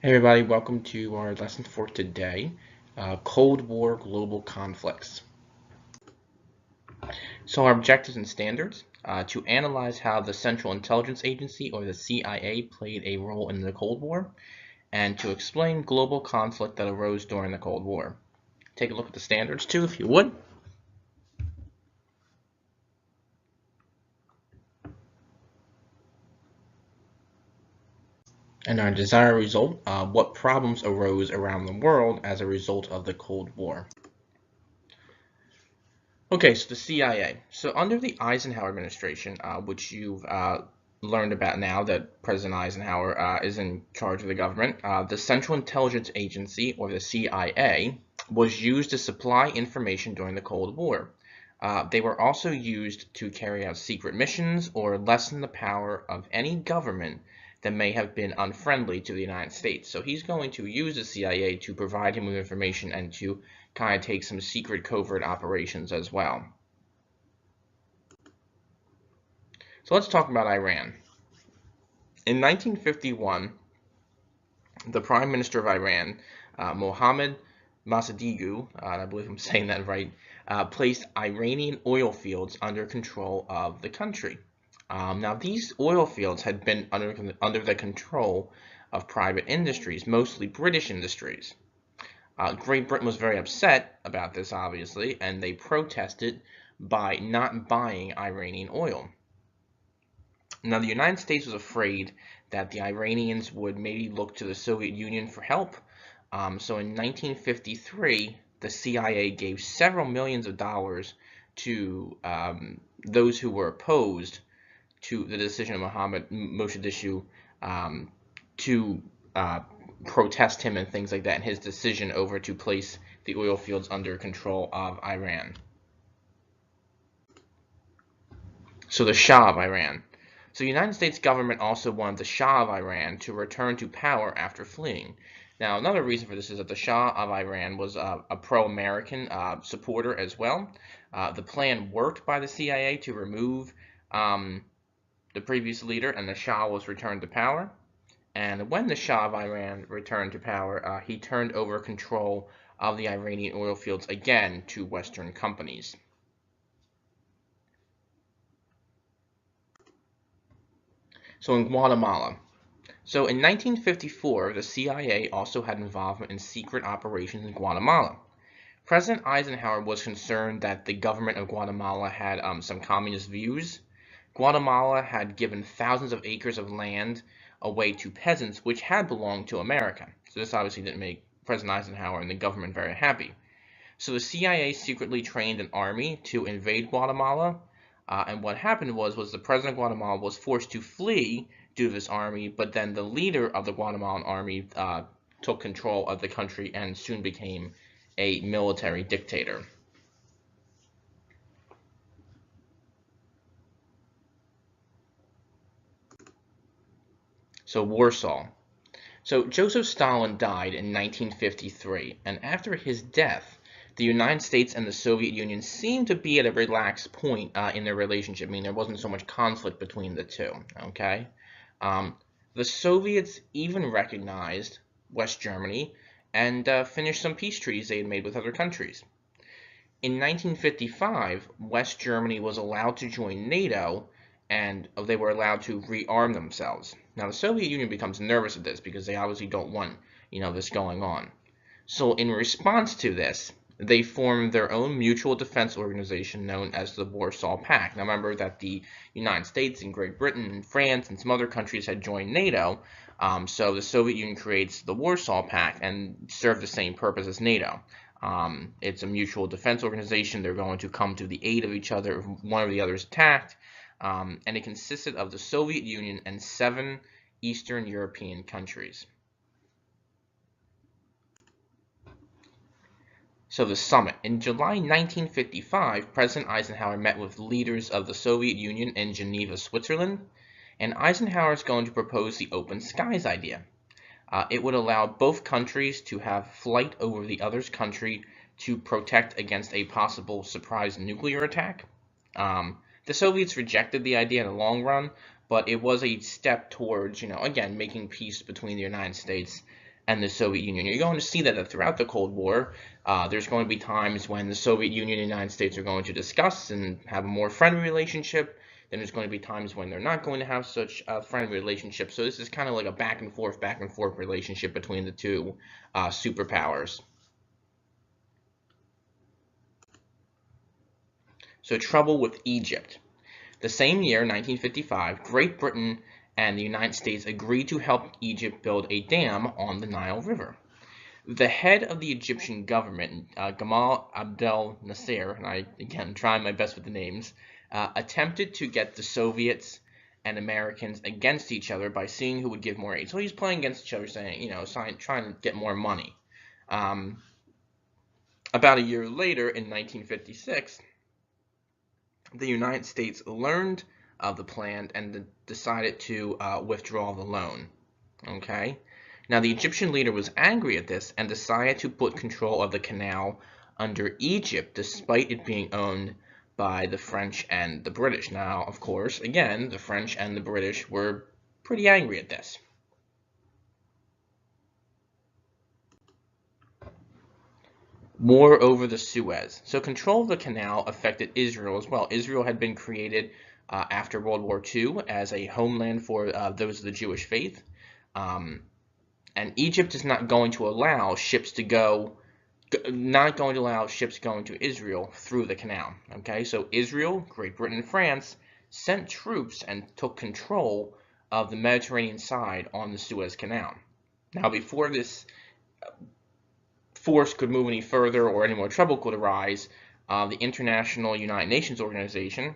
Hey everybody, welcome to our lesson for today, Cold War Global Conflicts. So our objectives and standards, to analyze how the Central Intelligence Agency or the CIA played a role in the Cold War, and to explain global conflict that arose during the Cold War. Take a look at the standards too, if you would. And our desired result, what problems arose around the world as a result of the Cold War. Okay, so the CIA. So under the Eisenhower administration, which you've learned about now that President Eisenhower is in charge of the government, the Central Intelligence Agency, or the CIA, was used to supply information during the Cold War. They were also used to carry out secret missions or lessen the power of any government that may have been unfriendly to the United States. So he's going to use the CIA to provide him with information and to kind of take some secret covert operations as well. So let's talk about Iran. In 1951, the Prime Minister of Iran, Mohammad Mossadegh, I believe I'm saying that right, placed Iranian oil fields under control of the country. Now, these oil fields had been under the control of private industries, mostly British industries. Great Britain was very upset about this, obviously, and they protested by not buying Iranian oil. Now, the United States was afraid that the Iranians would maybe look to the Soviet Union for help. So in 1953, the CIA gave several millions of dollars to those who were opposed to the decision of Mohammad Mossadegh to protest him and things like that, and his decision over to place the oil fields under control of Iran. So the Shah of Iran. So the United States government also wanted the Shah of Iran to return to power after fleeing. Now, another reason for this is that the Shah of Iran was a pro-American supporter as well. The plan worked by the CIA to remove the previous leader, and the Shah was returned to power. And when the Shah of Iran returned to power, he turned over control of the Iranian oil fields again to Western companies. So in Guatemala. So in 1954, the CIA also had involvement in secret operations in Guatemala. President Eisenhower was concerned that the government of Guatemala had some communist views. Guatemala had given thousands of acres of land away to peasants, which had belonged to America. So this obviously didn't make President Eisenhower and the government very happy. So the CIA secretly trained an army to invade Guatemala, and what happened was the president of Guatemala was forced to flee due to this army, but then the leader of the Guatemalan army took control of the country and soon became a military dictator. So Warsaw. So Joseph Stalin died in 1953, and after his death, the United States and the Soviet Union seemed to be at a relaxed point in their relationship. I mean, there wasn't so much conflict between the two, okay? The Soviets even recognized West Germany and finished some peace treaties they had made with other countries. In 1955, West Germany was allowed to join NATO, and they were allowed to rearm themselves. Now, the Soviet Union becomes nervous at this because they obviously don't want, this going on. So in response to this, they formed their own mutual defense organization known as the Warsaw Pact. Now, remember that the United States and Great Britain and France and some other countries had joined NATO, so the Soviet Union creates the Warsaw Pact and served the same purpose as NATO. It's a mutual defense organization. They're going to come to the aid of each other if one or the other is attacked. And it consisted of the Soviet Union and 7 Eastern European countries. So the summit. In July 1955, President Eisenhower met with leaders of the Soviet Union in Geneva, Switzerland, and Eisenhower is going to propose the open skies idea. It would allow both countries to have flight over the other's country to protect against a possible surprise nuclear attack. The Soviets rejected the idea in the long run, but it was a step towards, again, making peace between the United States and the Soviet Union. You're going to see that throughout the Cold War, there's going to be times when the Soviet Union and the United States are going to discuss and have a more friendly relationship. Then there's going to be times when they're not going to have such a friendly relationship. So this is kind of like a back and forth relationship between the two superpowers. So trouble with Egypt. The same year, 1955, Great Britain and the United States agreed to help Egypt build a dam on the Nile River. The head of the Egyptian government, Gamal Abdel Nasser, and I, again, trying my best with the names, attempted to get the Soviets and Americans against each other by seeing who would give more aid. So he's playing against each other, saying, you know, trying to get more money. About a year later, in 1956, the United States learned of the plan and decided to withdraw the loan. Okay? Now, the Egyptian leader was angry at this and decided to put control of the canal under Egypt, despite it being owned by the French and the British. Now, of course, again, the French and the British were pretty angry at this. War over the Suez. So control of the canal affected Israel as well. Israel had been created after World War II as a homeland for those of the Jewish faith. And Egypt is not going to allow ships to go, not going to allow ships going to Israel through the canal. Okay, so Israel, Great Britain, and France sent troops and took control of the Mediterranean side on the Suez Canal. Now, before this force could move any further or any more trouble could arise, the International United Nations Organization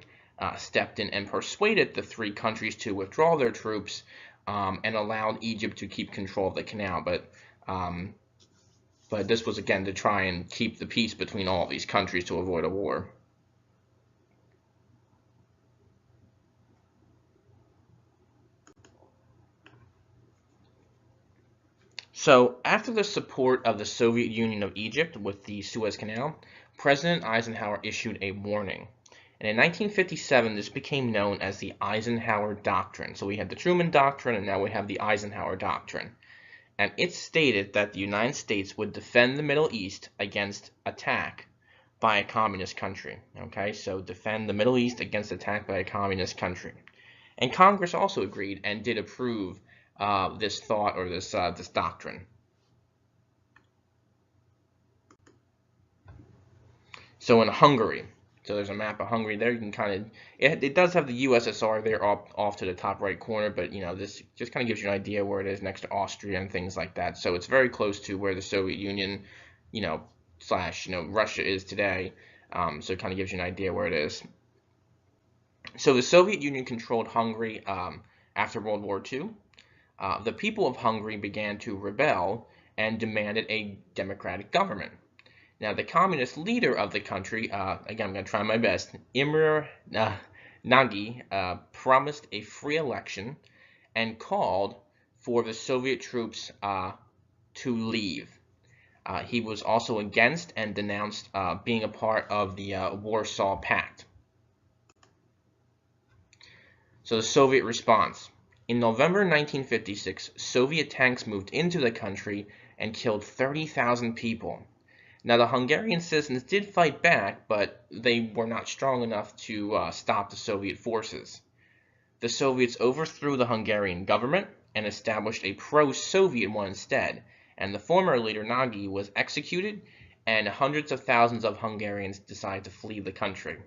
stepped in and persuaded the three countries to withdraw their troops and allowed Egypt to keep control of the canal. But this was, again, to try and keep the peace between all of these countries to avoid a war. So, after the support of the Soviet Union of Egypt with the Suez Canal, President Eisenhower issued a warning. And in 1957, this became known as the Eisenhower Doctrine. So we had the Truman Doctrine, and now we have the Eisenhower Doctrine. And it stated that the United States would defend the Middle East against attack by a communist country. Okay, so defend the Middle East against attack by a communist country. And Congress also agreed and did approve this thought, or this doctrine. So in Hungary, so there's a map of Hungary there. You can kind of, it does have the USSR there off to the top right corner, but you know, this just kind of gives you an idea where it is next to Austria and things like that. So it's very close to where the Soviet Union, you know, slash, you know, Russia is today. So it kind of gives you an idea where it is. So the Soviet Union controlled Hungary after World War II. The people of Hungary began to rebel and demanded a democratic government. Now, the communist leader of the country, again, I'm going to try my best, Imre Nagy, promised a free election and called for the Soviet troops to leave. He was also against and denounced being a part of the Warsaw Pact. So the Soviet response. In November 1956, Soviet tanks moved into the country and killed 30,000 people. Now, the Hungarian citizens did fight back, but they were not strong enough to stop the Soviet forces. The Soviets overthrew the Hungarian government and established a pro-Soviet one instead, and the former leader Nagy was executed, and hundreds of thousands of Hungarians decided to flee the country.